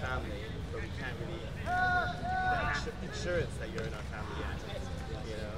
family, but we can't really get insurance that you're in our family yet. You know.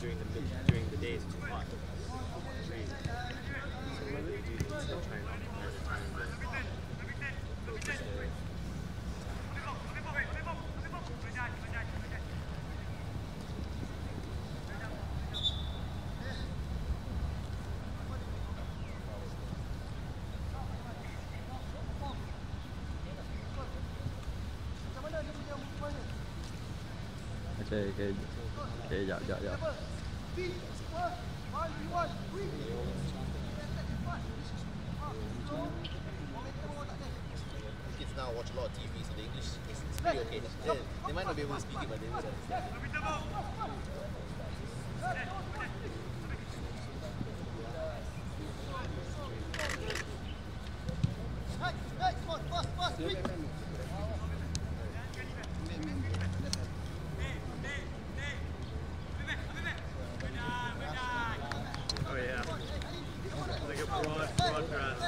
During the day it's too hot. So what they do is they'll try and optimize the time to focus there. Okay, dạ. Kids now watch a lot of TV, so the English is pretty okay. They might not be able to speak it, but they will understand. Oh yeah, like a broad grass.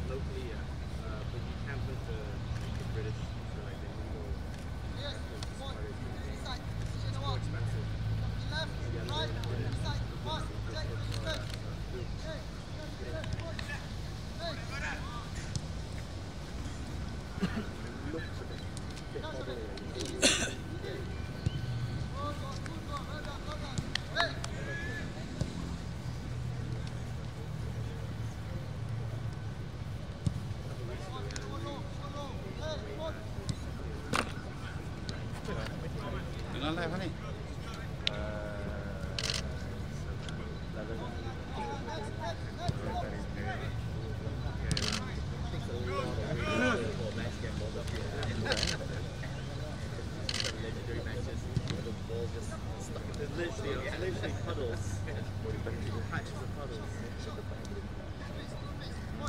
Locally, yeah, but you can't put the British for like the Euro. It's more expensive. Dengan live ni? Legendary matches. The ball just stuck in the literally puddles. Patches of puddles.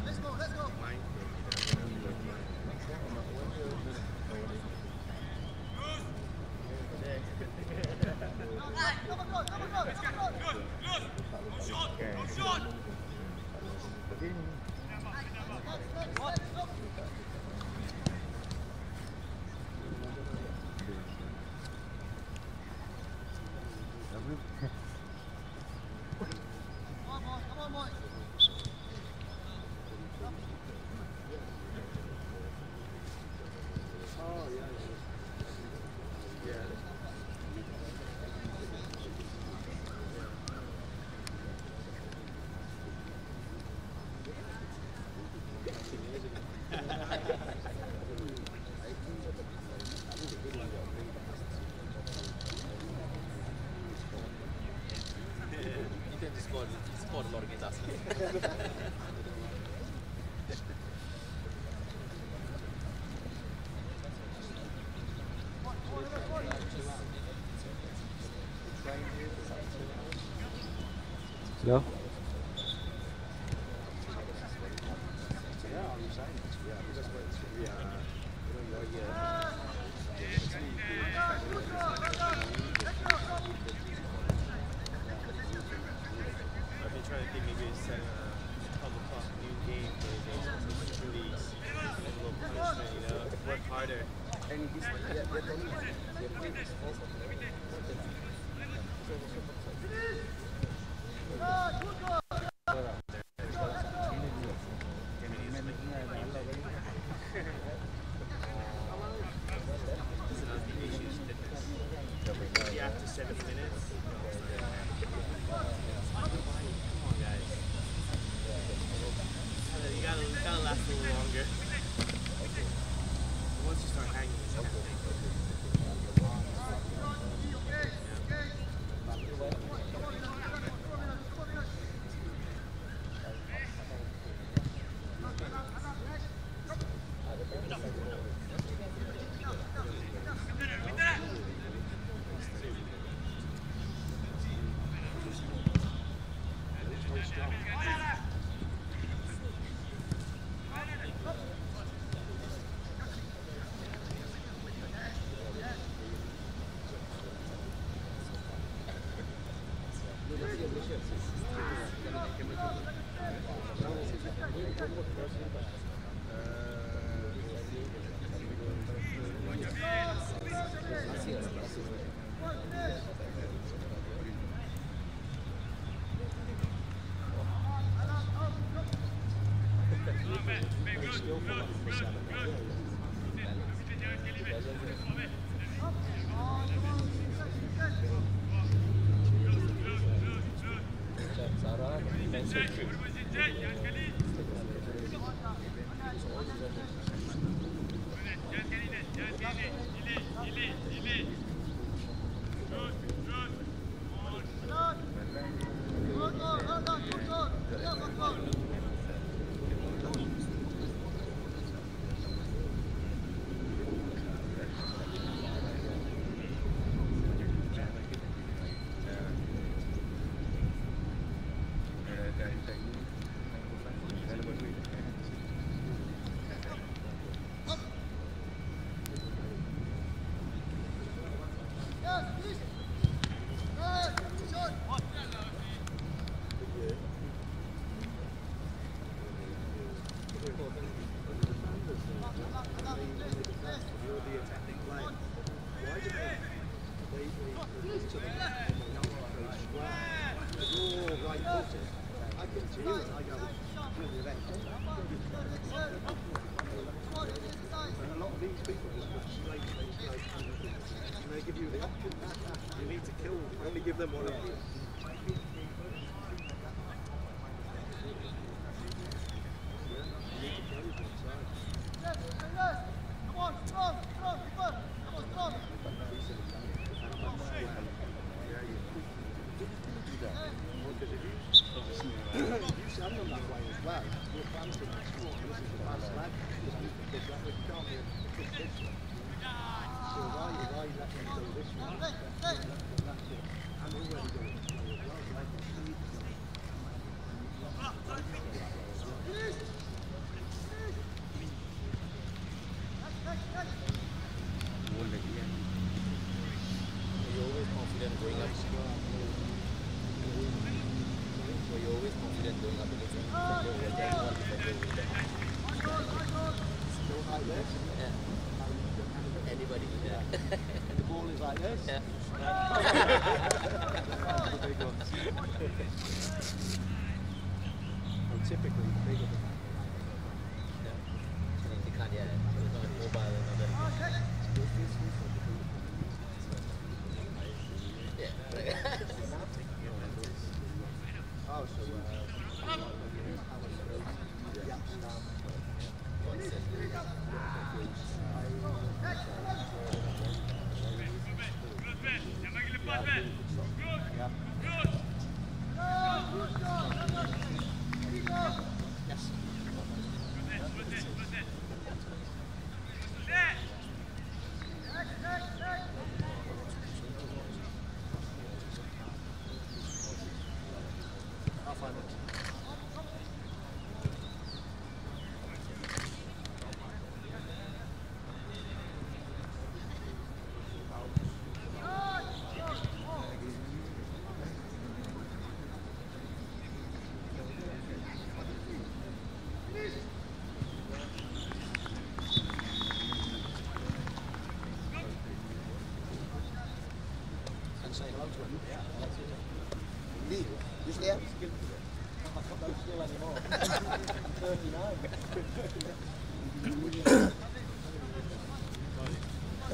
Let's go. Come on, boy. Scored a lot against us. Hello? Trying to think maybe it's set a couple o'clock new game for the release and a little punishment, you know, work harder.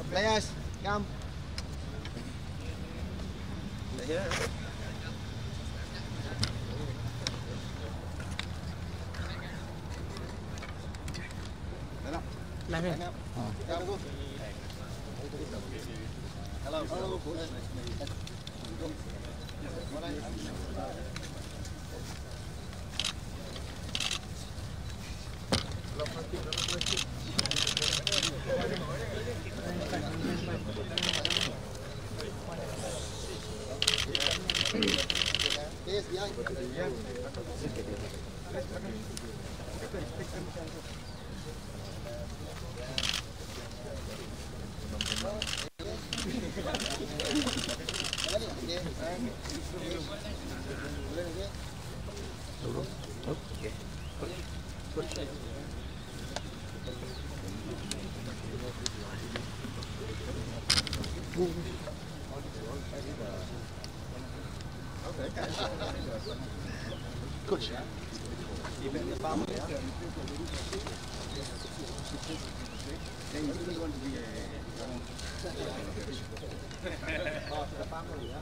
Players, come. Here. Làm đi. Hello. Hello. Coach, you bet the family, yeah? Then you really want to be part of the family, yeah?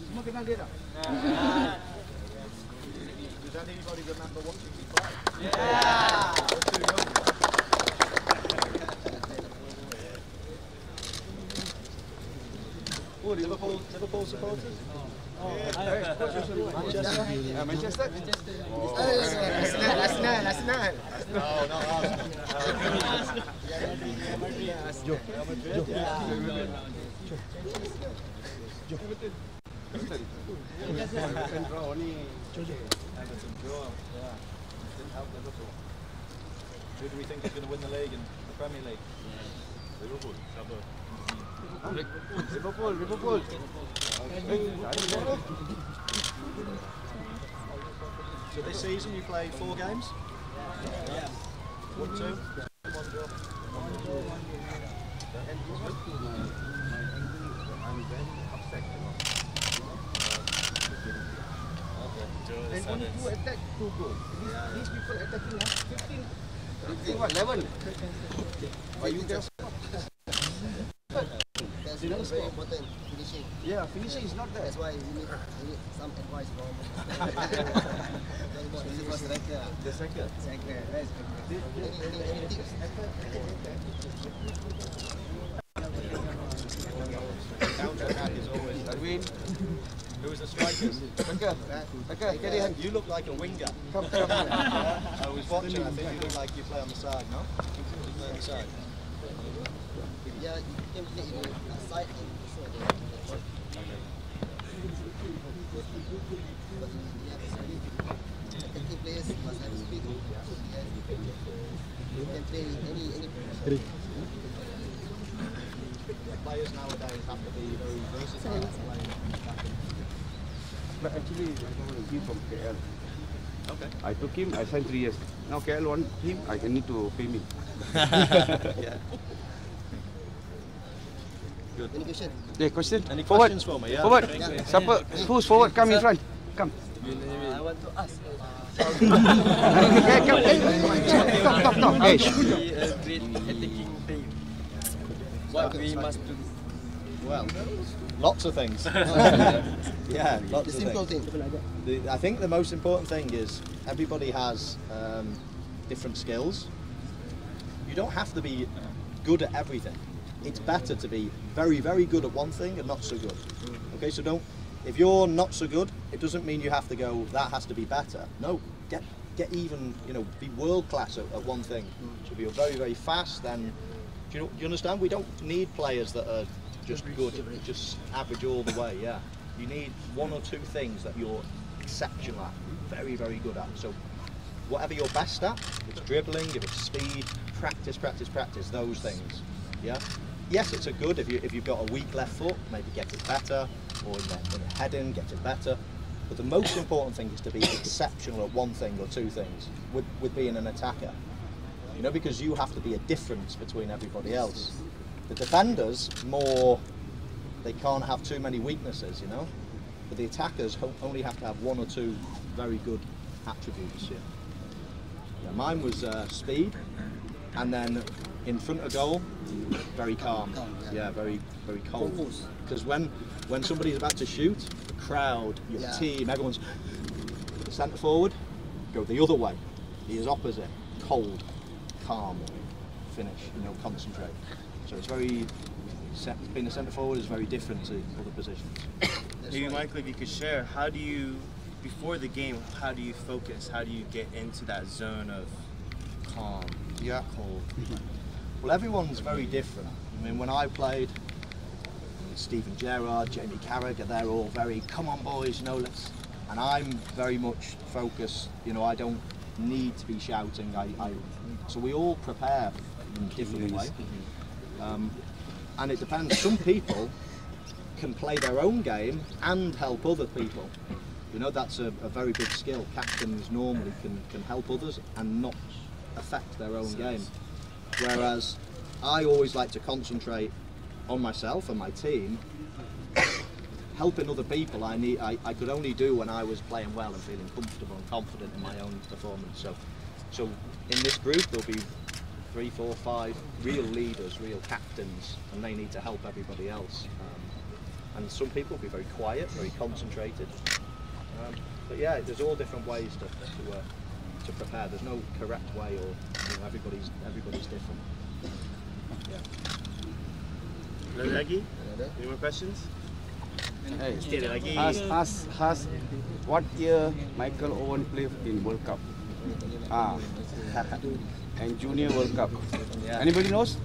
Semua kenal dia tak? Does anybody remember watching me play? Yeah! Oh, Liverpool supporters? Manchester? Manchester? Arsenal. No, not Everton draw only. Everton draw. Yeah. Didn't help Liverpool. Who do we think is going to win the league in the Premier League? Liverpool. Liverpool. So this season you played 4 games? Yeah. 1, 2? 1 draw. I'm very upset. And only 2 attack, 2 goals. These people attacking 15, what, 11? Why you just... That's very important, finishing. Yeah, finishing is not there. That's why we need some advice from the striker. The striker? Striker, right? Any tips? Counter-attack is always... Win. Who was the strikers? Okay, get in. You look like a winger. Come. I was watching, I think you look like you play on the side, no? You play on the side. Yeah, you can play in the side and sure. But attacking players must have speed. You can play any Players nowadays have to be very versatile. But actually, he's from KL. Okay. I took him, I signed 3 years. Now KL want him, I need to pay me. Yeah. Good. Any question? Yeah, question? Any Forward. questions for me? Yeah. Forward. Siapa? Who's forward? Come in front. Come. I want to ask. Okay, come. Stop. Hey. Be a great attacking team. What we must do? Well, lots of things. Yeah, lots The of simple things. thing. I think the most important thing is everybody has different skills. You don't have to be good at everything. It's better to be very, very good at one thing and not so good. Okay, so if you're not so good, it doesn't mean you have to go, that has to be better. No, get even, be world class at one thing. So if you're very, very fast, then, do you understand? We don't need players that are just good, just average all the way, yeah. You need 1 or 2 things that you're exceptional at, very, very good at. So whatever you're best at, if it's dribbling, if it's speed, practice, those things, yeah. Yes, it's a good if you've got a weak left foot, maybe get it better, or in the heading, get it better. But the most important thing is to be exceptional at 1 thing or 2 things with being an attacker. Because you have to be a difference between everybody else. The defenders, they can't have too many weaknesses, But the attackers only have to have 1 or 2 very good attributes, yeah. Mine was speed, and then in front of goal, very calm. Yeah, very, very cold. Because when somebody's about to shoot, the crowd, your team, everyone's centre forward, go the other way. He is opposite, cold, calm, finish, concentrate. So it's very, being a centre forward is very different to other positions. Maybe Michael, if you could share, how do you, before the game, how do you focus? How do you get into that zone of calm, cold? Well, everyone's very different. I mean, when I played, Steven Gerrard, Jamie Carragher, they're all very, come on boys, you know, let's, and I'm very much focused, you know, I don't need to be shouting, so we all prepare in a different way. And it depends, some people can play their own game and help other people. You know, that's a very big skill. Captains normally can help others and not affect their own game. Whereas I always like to concentrate on myself and my team. Helping other people I could only do when I was playing well and feeling comfortable and confident in my own performance. So in this group there'll be 3, 4, 5 real leaders, real captains, and they need to help everybody else. And some people will be very quiet, very concentrated. But yeah, there's all different ways to prepare. There's no correct way, or you know, everybody's different. Yeah. Hello, Raggy. Any more questions? Hey, Still Raggy. ask what year Michael Owen played in World Cup? And Junior World Cup. Yeah. Anybody knows?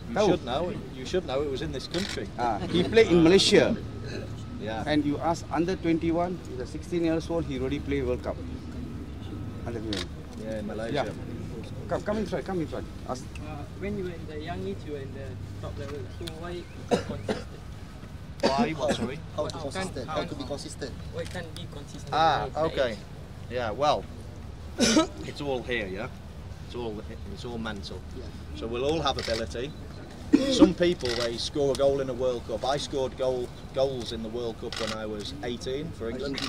You should know. It was in this country. He played in Malaysia. Yeah. And you ask under 21, he's a 16 years old, he already played World Cup. Under 21. Yeah, in Malaysia. Yeah. Come inside, come inside. Ask. When you were in the young age, you were in the top level. So why consistent? Why? What? Sorry. How to consistent? How to be consistent? Why can't be consistent? Okay. Yeah. Well, it's all here. Yeah. It's all mental. Yeah. So we'll all have ability. Some people, they score a goal in a World Cup. I scored goals in the World Cup when I was 18 for England.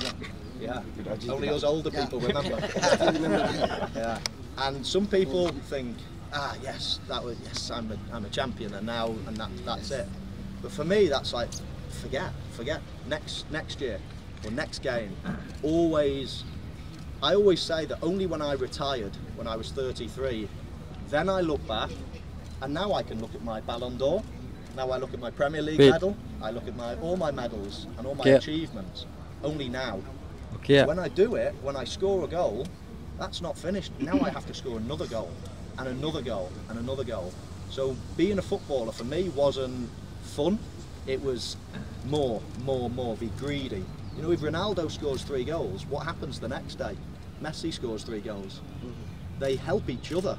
Yeah, only us older people remember. Yeah, and some people think, yes, I'm a champion, and that's it. But for me, that's like, forget next year or next game. I always say that only when I retired, when I was 33, then I look back. And now I can look at my Ballon d'Or, now I look at my Premier League medal, I look at all my medals and all my achievements, only now. So when I do it, when I score a goal, that's not finished. Now I have to score another goal, and another goal, and another goal. So being a footballer for me wasn't fun, it was more, be greedy. You know, if Ronaldo scores 3 goals, what happens the next day? Messi scores 3 goals. They help each other,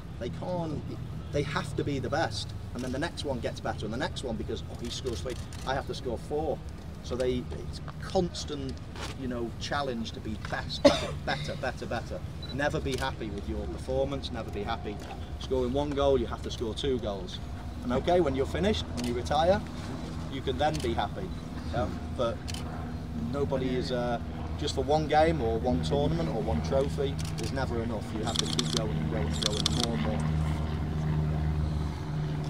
they have to be the best, and then the next one gets better, and the next one, because he scores 3, I have to score 4. So it's a constant, you know, challenge to be better. Never be happy with your performance. Never be happy scoring 1 goal. You have to score 2 goals. And okay, when you're finished, when you retire, you can then be happy. Yeah? But nobody is just for 1 game or 1 tournament or 1 trophy. There's never enough. You have to keep going and more and more.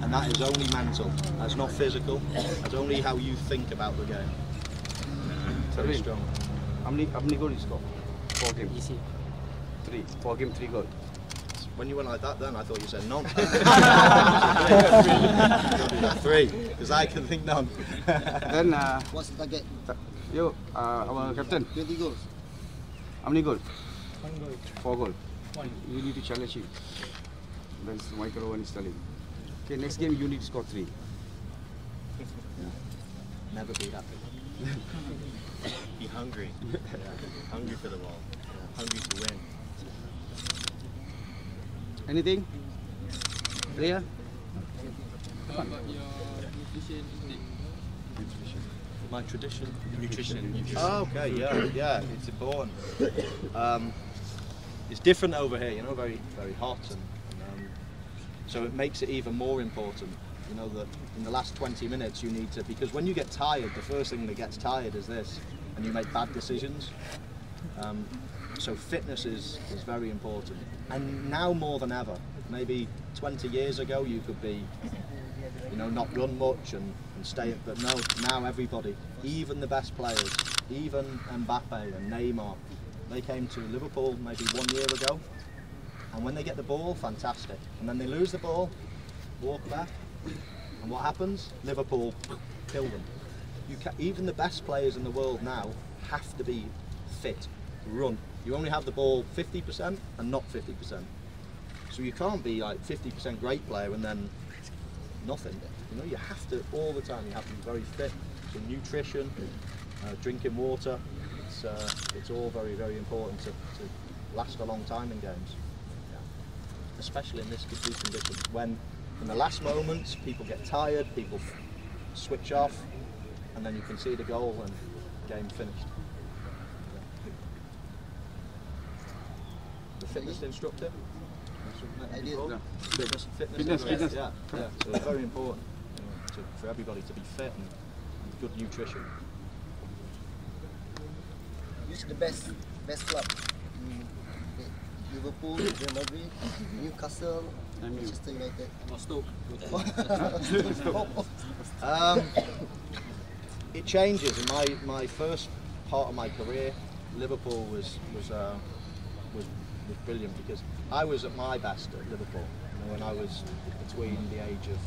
And that is only mental, that's not physical, that's only how you think about the game. Very strong. How many goals you score? 4 games. Easy. 3. 4 games, 3 goals. When you went like that then, I thought you said none. 3, because I can think none. Then, What's the target? you, our captain, 20 goals. how many goals? 1 goal. 4 goals. 1. You need to challenge him. That's Michael Owen is telling. Okay, next game you need to score 3. Never be happy. Be hungry. Hungry for the ball. Hungry to win. Anything? Leah? What about your nutrition intake? My tradition. Nutrition. Oh, okay, yeah, it's important. It's different over here, you know, very hot, and so it makes it even more important, you know, that in the last 20 minutes you need to, because when you get tired, the first thing that gets tired is this, and you make bad decisions. So fitness is very important, and now more than ever. Maybe 20 years ago you could be, you know, not run much and stay, but no, now everybody, even the best players, even Mbappe and Neymar, they came to Liverpool maybe 1 year ago, and when they get the ball, fantastic, and then they lose the ball, walk back, and what happens? Liverpool kill them. Even the best players in the world now have to be fit, run. You only have the ball 50% and not 50%. So you can't be like 50% great player and then nothing. You know, you have to all the time. You have to be very fit. So nutrition, drinking water. It's all very, very important to last a long time in games. Yeah. Especially in these conditions. When in the last moments people get tired, people switch off, and then you concede a goal and game finished. The fitness instructor. I did. Yeah. Fitness. Yeah. So it's very important, you know, for everybody to be fit and good nutrition. Which the best club? Liverpool, Real Madrid, Newcastle, Manchester United. It changes. In my first part of my career, Liverpool was brilliant because I was at my best at Liverpool. You know, when I was between the age of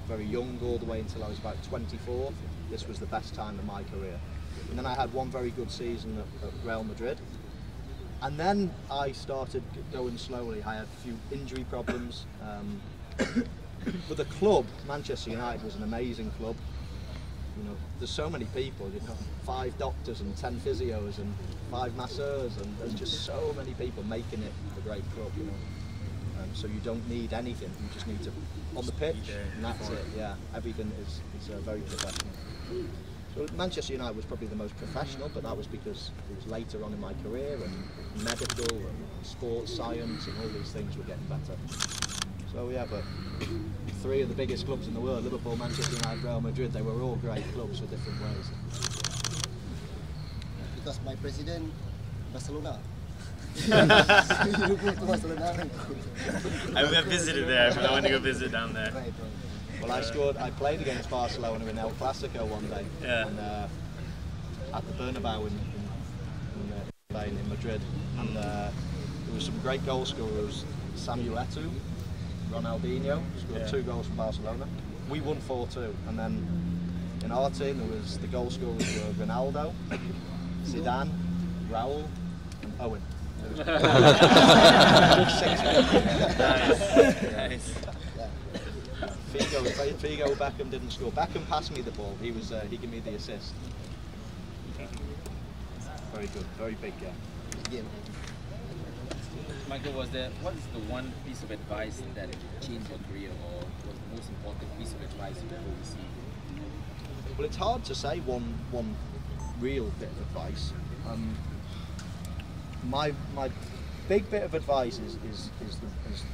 very young all the way until I was about 24. This was the best time of my career. And then I had one very good season at Real Madrid. And then I started going slowly. I had a few injury problems. But the club, Manchester United, was an amazing club. You know, there's so many people. You've got 5 doctors and 10 physios and 5 masseurs, and there's just so many people making it a great club. You know, so you don't need anything. You just need to on the pitch, and that's it. Yeah, everything is very professional. So Manchester United was probably the most professional, but that was because it was later on in my career, and medical and sports science and all these things were getting better. So yeah, but 3 of the biggest clubs in the world, Liverpool, Manchester United, Real Madrid, they were all great clubs for different ways. Because my president, Barcelona. Liverpool to Barcelona. I visited there, but I want to go visit down there. Right. Well, I played against Barcelona in El Clasico one day, and, at the Bernabeu in Spain, in Madrid, and there was some great goal scorers. Samuel Eto'o, Ronaldinho scored 2 goals for Barcelona. We won 4-2, and then in our team there was the goal scorers were Ronaldo, Zidane, Raul, and Owen. Nice. Figo Beckham didn't score. Beckham passed me the ball. He gave me the assist. Very good, very big game. Michael, what is the one piece of advice that changed your career, or was the most important piece of advice you ever received? Well, it's hard to say one real bit of advice. My big bit of advice is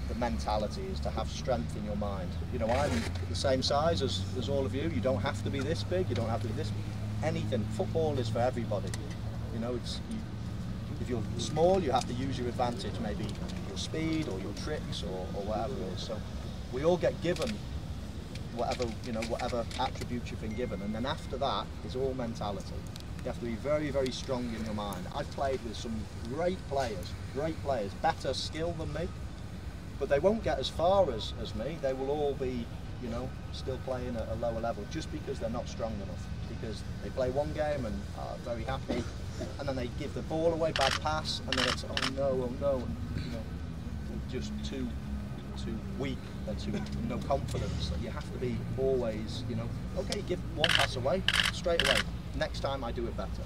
the mentality, is to have strength in your mind. You know, I'm the same size as all of you. You don't have to be this big. You don't have to be this. Anything. Football is for everybody. You know, if you're small, you have to use your advantage, maybe your speed or your tricks or whatever it is. So we all get given whatever attributes you've been given, and then after that is all mentality. You have to be very, very strong in your mind. I've played with some great players, better skill than me, but they won't get as far as me. They will all be, you know, still playing at a lower level just because they're not strong enough. Because they play one game and are very happy, and then they give the ball away, bad pass, and then it's oh no, and, you know, just too weak, they're too no confidence. You have to be always, you know, okay, give one pass away, straight away. Next time I do it better.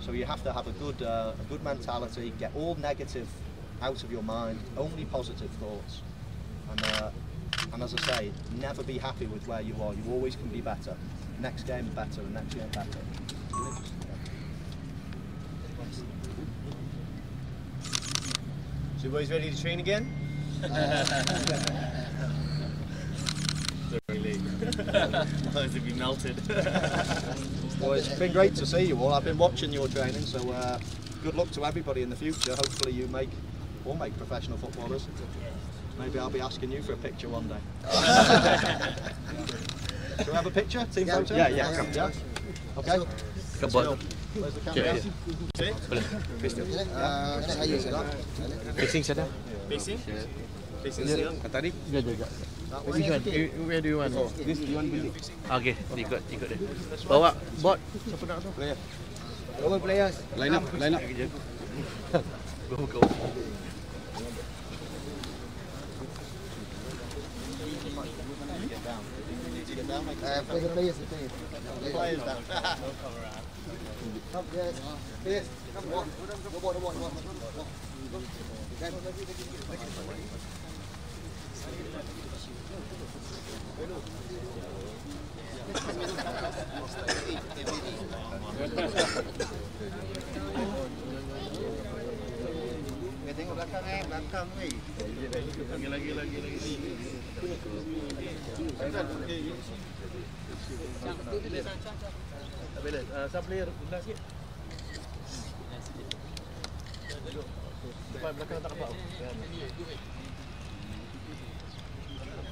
So you have to have a good mentality, get all negative out of your mind, only positive thoughts. And as I say, never be happy with where you are. You always can be better. Next game better, and next game better. So you boys ready to train again? Really? Otherwise it'd be melted. Well, it's been great to see you all. I've been watching your training, so good luck to everybody in the future. Hopefully you all make professional footballers. Maybe I'll be asking you for a picture one day. Do we have a picture? Team photo? Yeah. Okay. Let's go. Where's the camera? Facing sana. Facing? Facing still? Tadi? Which one? Where do you want? This you want building? Okay, ikut deh. Bawa bot. Siapa nak tu? Player. All players. Line up. Go. get down. Need to get down, make Play the players, the players. players down. Come, yes. Players, come on. No more, no more, no more. Tengok belakang belakang ni. Lagi. Bila siapa player belah sikit. Depan belakang tak nampak.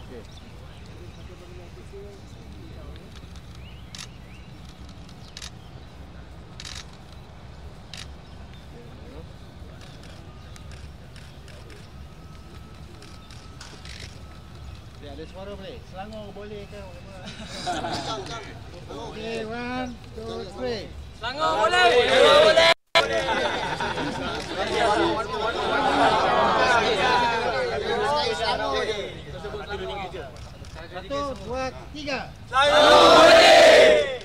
Okey. Ada suara boleh? Selangor boleh ke? Okay, 1, 2, 3. Selangor boleh! Selangor boleh! Satu, dua, tiga. Selangor boleh!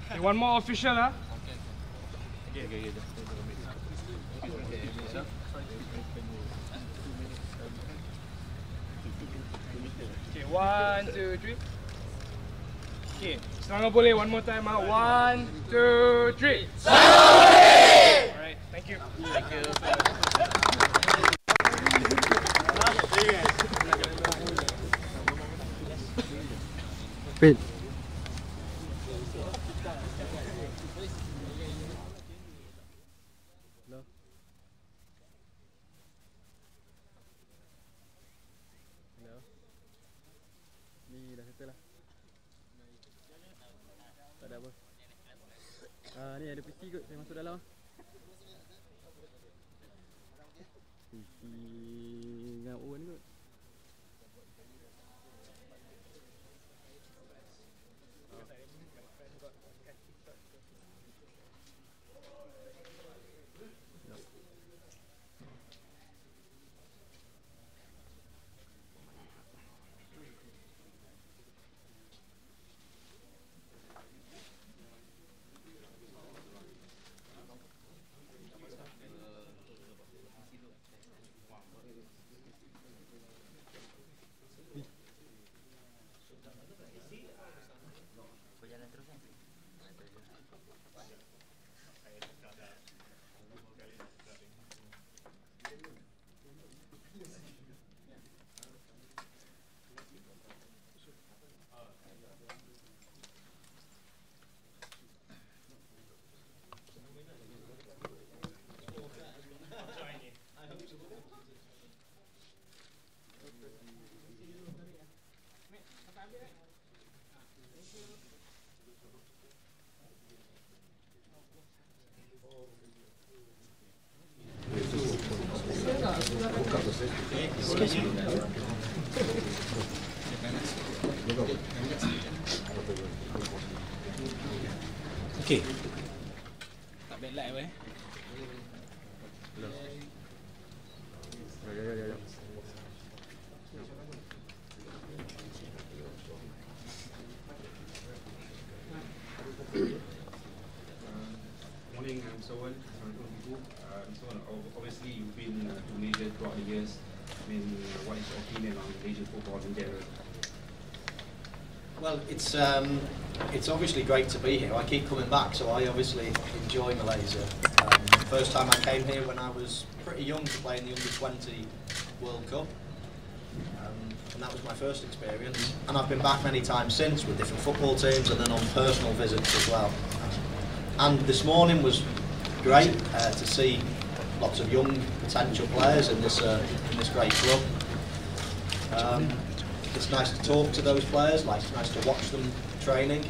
Okay, one more official lah. Okay. Okay, 1, 2, 3. Okay, Selangor boleh. One more time ah. 1, 2, 3. Selangor boleh! Alright, thank you. Thank you. Pit. Ni dah settle lah. Tak ada apa. Ni ada PC kot, saya masuk dalam. PC dengan Owen kot. Okay. Tak bad live eh. Ya. Morning, I'm Owen. Obviously, you've been to Malaysia throughout the years. I mean, what is your opinion on Malaysian football in general? Well, it's obviously great to be here. I keep coming back, so I obviously enjoy Malaysia. First time I came here when I was pretty young to play in the Under-20 World Cup, and that was my first experience. And I've been back many times since with different football teams and then on personal visits as well. And this morning was great to see lots of young potential players in this great club. It's nice to talk to those players, it's nice to watch them training.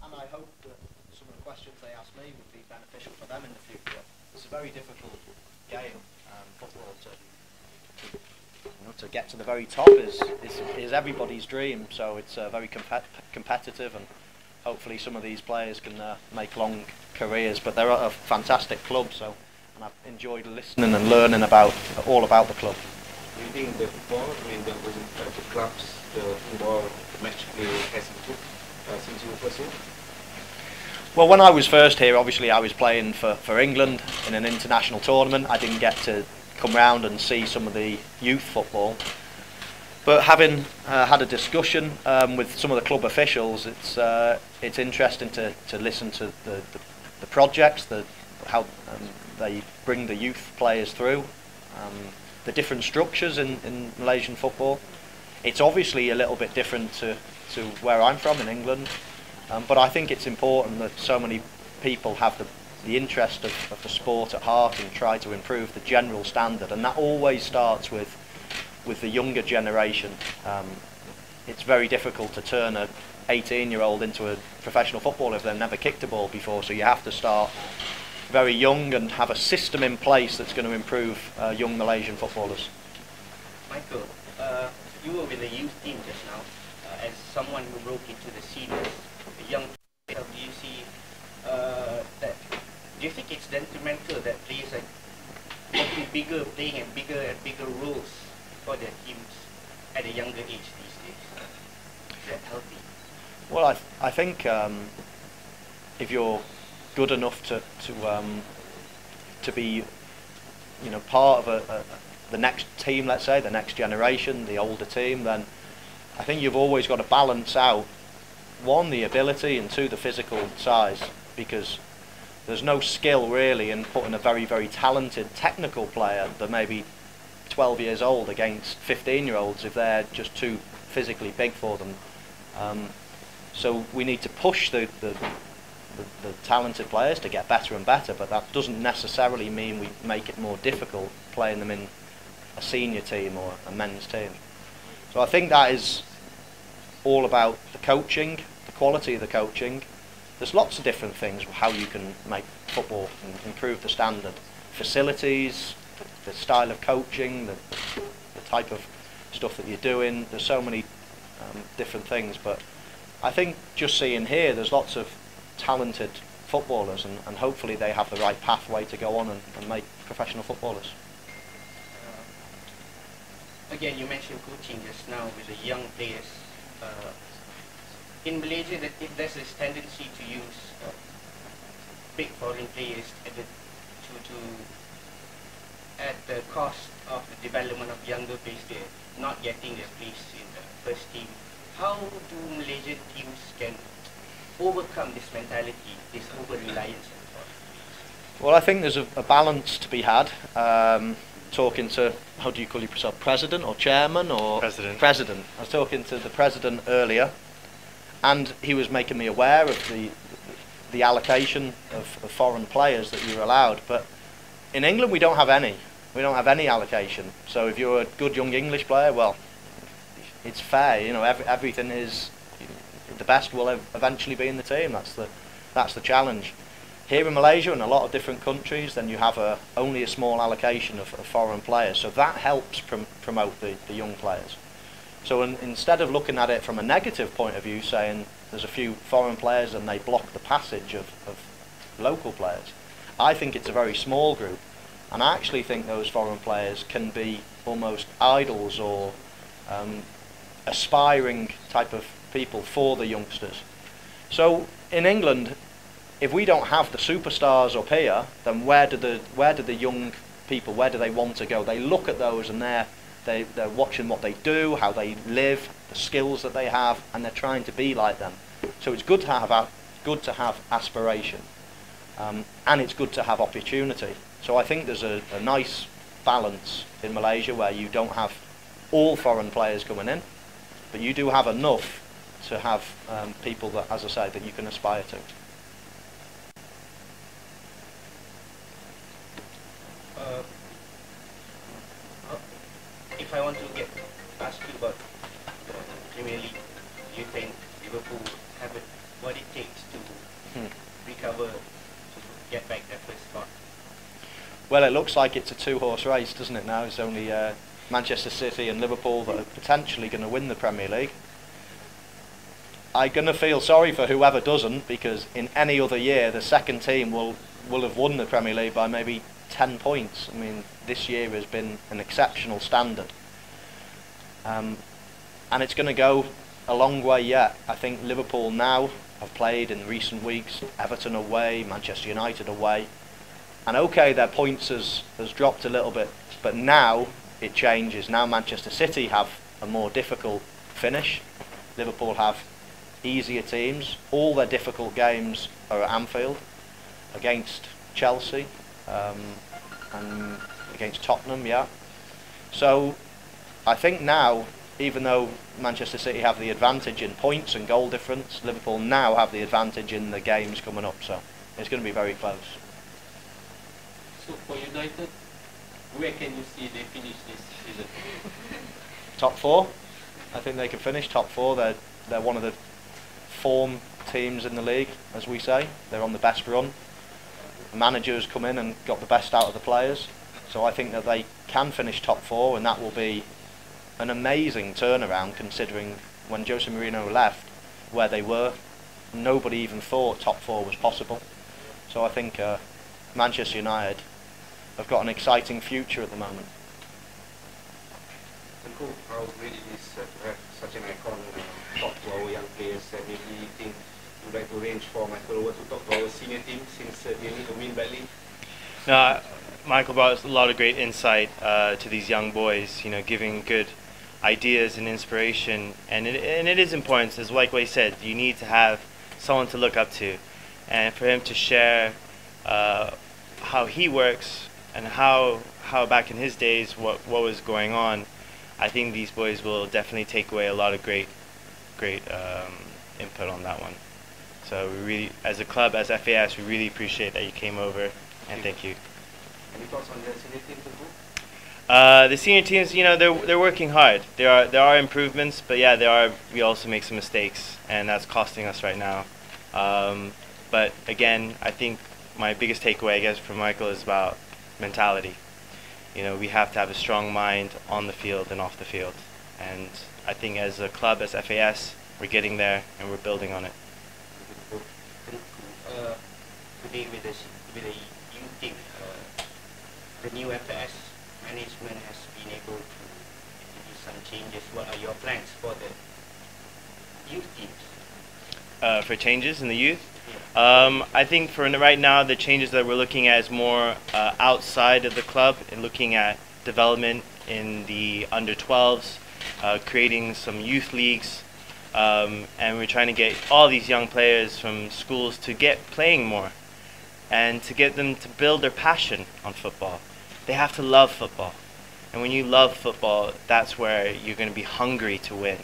And I hope that some of the questions they ask me would be beneficial for them in the future. It's a very difficult game, football to get to the very top is everybody's dream, so it's very competitive, and hopefully some of these players can make long careers. But they're a fantastic club, and I've enjoyed listening and learning all about the club. Do you think the football, the clubs the football match play has improved since you were first here? Well, when I was first here, obviously I was playing for England in an international tournament. I didn't get to come round and see some of the youth football. But having had a discussion with some of the club officials, it's interesting to listen to the projects, how they bring the youth players through, the different structures in Malaysian football. It's obviously a little bit different to where I'm from in England, but I think it's important that so many people have the interest of the sport at heart and try to improve the general standard, and that always starts with the younger generation. It's very difficult to turn a 18-year-old into a professional footballer if they've never kicked a ball before, so you have to start very young and have a system in place that's going to improve young Malaysian footballers. Michael, you were with the youth team just now. As someone who broke into the seniors, a young player, do you see that? Do you think it's detrimental that players are getting bigger, playing and bigger roles for their teams at a younger age these days? Is that healthy? Well, I think if you're good enough to be, you know, part of the next team, let's say the next generation, the older team, then I think you've always got to balance out, one, the ability, and two, the physical size, because there's no skill really in putting a very, very talented technical player that may be 12 years old against 15-year-olds if they're just too physically big for them. So we need to push the talented players to get better and better, but that doesn't necessarily mean we make it more difficult playing them in a senior team or a men's team. So I think that is all about the coaching, the quality of the coaching. There's lots of different things how you can make football and improve the standard. Facilities, the style of coaching, the type of stuff that you're doing. There's so many different things, but I think just seeing here there's lots of talented footballers, and hopefully they have the right pathway to go on and make professional footballers. Again, you mentioned coaching just now with the young players. In Malaysia, there's this tendency to use big foreign players at the cost of the development of younger players. They're not getting their place in the first team. How do Malaysian teams can overcome this mentality, this over-reliance on foreign players? Well, I think there's a balance to be had. Talking to, how do you call yourself, president or chairman or president? I was talking to the president earlier, and he was making me aware of the allocation of foreign players that you're allowed. But in England, we don't have any. We don't have any allocation. So if you're a good young English player, well, it's fair. You know, everything is, the best will eventually be in the team. That's the challenge. Here in Malaysia and a lot of different countries, then you have only a small allocation of foreign players, so that helps promote the young players. So instead of looking at it from a negative point of view, saying there's a few foreign players and they block the passage of local players, I think it's a very small group, and I actually think those foreign players can be almost idols or aspiring type of people for the youngsters. So in England, if we don't have the superstars up here, then where do the young people, where do they want to go? They look at those and they're watching what they do, how they live, the skills that they have, and they're trying to be like them. So it's good to have aspiration, and it's good to have opportunity. So I think there's a nice balance in Malaysia where you don't have all foreign players coming in, but you do have enough to have people that, as I say, that you can aspire to. If I want to ask you about the Premier League, do you think Liverpool have what it takes to recover, to get back their first spot? Well, it looks like it's a two-horse race, doesn't it now? It's only Manchester City and Liverpool that are potentially going to win the Premier League. I'm going to feel sorry for whoever doesn't, because in any other year the second team will have won the Premier League by maybe 10 points. I mean, this year has been an exceptional standard. and it's going to go a long way yet. I think Liverpool now have played in recent weeks Everton away, Manchester United away, and okay, their points has dropped a little bit, but now it changes. Now Manchester City have a more difficult finish. Liverpool have easier teams. All their difficult games are at Anfield, against Chelsea and against Tottenham, yeah. So I think now, even though Manchester City have the advantage in points and goal difference, Liverpool now have the advantage in the games coming up, so it's going to be very close. So for United, where can you see they finish this season? Top 4. I think they can finish top 4. They're one of the form teams in the league, as we say. They're on the best run. The manager has come in and got the best out of the players. So I think that they can finish top 4, and that will be an amazing turnaround, considering when Jose Mourinho left, where they were, nobody even thought top 4 was possible. So I think Manchester United have got an exciting future at the moment. And cool, how really is to have such an icon talk to our young players, and maybe you think you'd like to arrange for Michael Owen to talk to our senior team since they need to win badly? No, Michael brought a lot of great insight to these young boys, you know, giving good ideas and inspiration, and it is important, as like what he said, you need to have someone to look up to, and for him to share how he works and how back in his days what was going on. I think these boys will definitely take away a lot of great input on that one. So we really, as a club, as FAS, we really appreciate that you came over, and thank you. Any thoughts on the senior team to go? The senior teams, you know, they're working hard. There are improvements, but yeah, we also make some mistakes, and that's costing us right now. But again, I think my biggest takeaway, I guess, from Michael is about mentality. You know, we have to have a strong mind on the field and off the field. And I think as a club, as FAS, we're getting there and we're building on it. Today with the youth team, the new FAS management has been able to do some changes. What are your plans for the youth teams? For changes in the youth? I think for right now, the changes that we're looking at is more outside of the club and looking at development in the under-12s, creating some youth leagues, and we're trying to get all these young players from schools to get playing more and to get them to build their passion on football. They have to love football, and when you love football, that's where you're going to be hungry to win,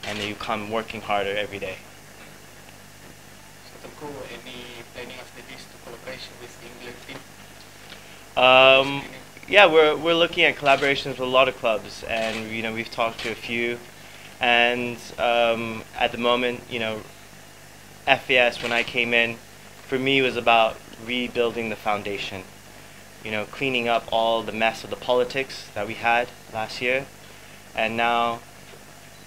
and you come working harder every day. Any planning after this to collaboration with the England team? Yeah, we're looking at collaborations with a lot of clubs, and you know, we've talked to a few, and at the moment, you know, FAS, when I came in, for me was about rebuilding the foundation, you know, cleaning up all the mess of the politics that we had last year, and now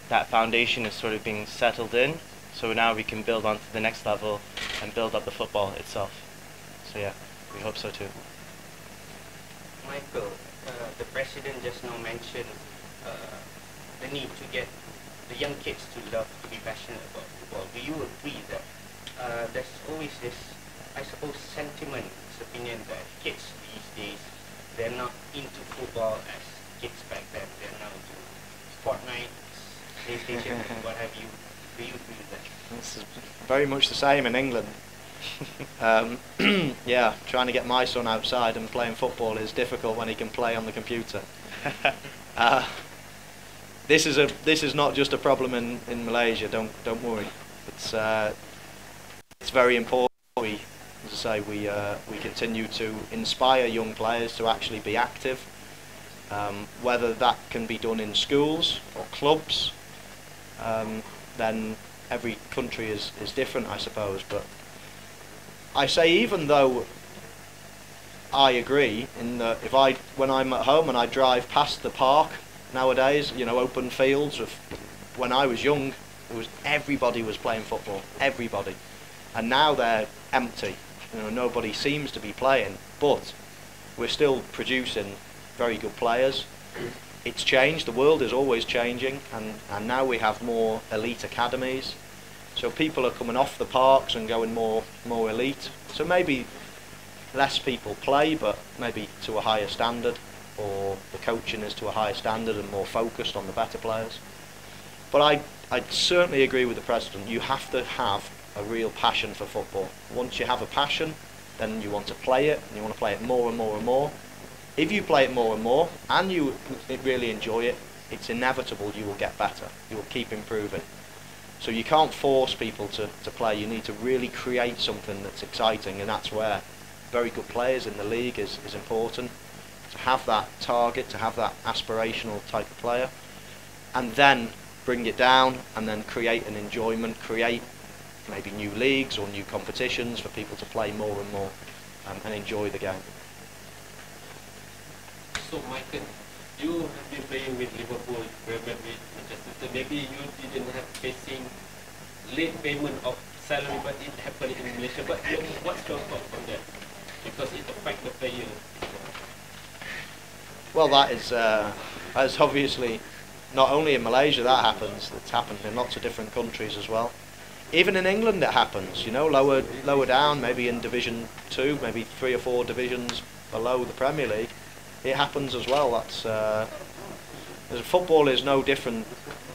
that foundation is sort of being settled in. So now we can build on to the next level and build up the football itself. So yeah, we hope so too. Michael, the president just now mentioned the need to get the young kids to love, to be passionate about football. Do you agree that there's always this, I suppose, sentiment, this opinion that kids these days, they're not into football as kids back then. They're now into Fortnite, PlayStation, what have you. Do you agree with that? It's very much the same in England. Yeah, trying to get my son outside and playing football is difficult when he can play on the computer. This is not just a problem in Malaysia. Don't worry. It's very important. As I say, we continue to inspire young players to actually be active. Whether that can be done in schools or clubs. Then every country is different, I suppose. But I say, even though I agree in that when I'm at home and I drive past the park nowadays, you know, open fields of when I was young, everybody was playing football, everybody, and now they're empty. You know, nobody seems to be playing, but we're still producing very good players. it's changed. The world is always changing, and now we have more elite academies. So people are coming off the parks and going more elite. So maybe less people play, but maybe to a higher standard, or the coaching is to a higher standard and more focused on the better players. But I certainly agree with the President. You have to have a real passion for football. Once you have a passion, then you want to play it, and you want to play it more and more and more. If you play it more and more, and you really enjoy it, it's inevitable you will get better. You will keep improving. So you can't force people to play. You need to really create something that's exciting, and that's where very good players in the league is important. To have that target, to have that aspirational type of player, and then bring it down, and then create an enjoyment, create maybe new leagues or new competitions for people to play more and more and enjoy the game. So Michael, you have been playing with Liverpool, Premier League, Manchester City. Maybe you didn't have facing late payment of salary, but it happened in Malaysia. But what's your thought on that? Because it affects the player. Well, that is obviously not only in Malaysia that happens. It's happened in lots of different countries as well. Even in England it happens. You know, lower down, maybe in Division 2, maybe 3 or 4 divisions below the Premier League. It happens as well. That's football is no different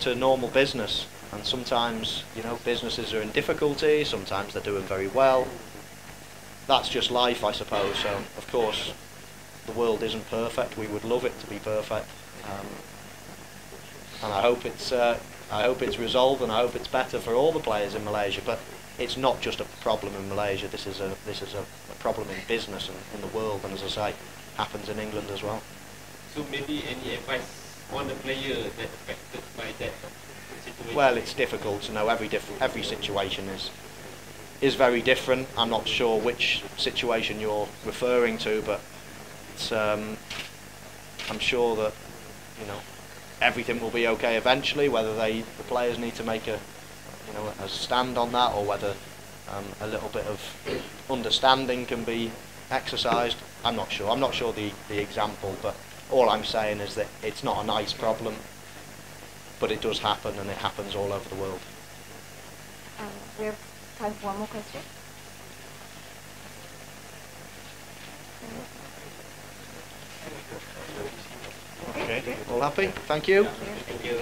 to normal business, and sometimes, you know, businesses are in difficulty, sometimes they're doing very well. That's just life, I suppose. So of course the world isn't perfect. We would love it to be perfect, and I hope it's resolved, and I hope it's better for all the players in Malaysia. But it's not just a problem in Malaysia. This is a problem in business and in the world, and as I say, happens in England as well. So maybe any advice on the player that affected by that situation? Well, it's difficult to know. Every situation is very different. I'm not sure which situation you're referring to, but it's, I'm sure that, you know, everything will be okay eventually. Whether the players need to make a stand on that, or whether a little bit of understanding can be exercised, I'm not sure. I'm not sure the example, but all I'm saying is that it's not a nice problem, but it does happen, and it happens all over the world. We have time for one more question. Okay, all happy? Thank you. Thank you.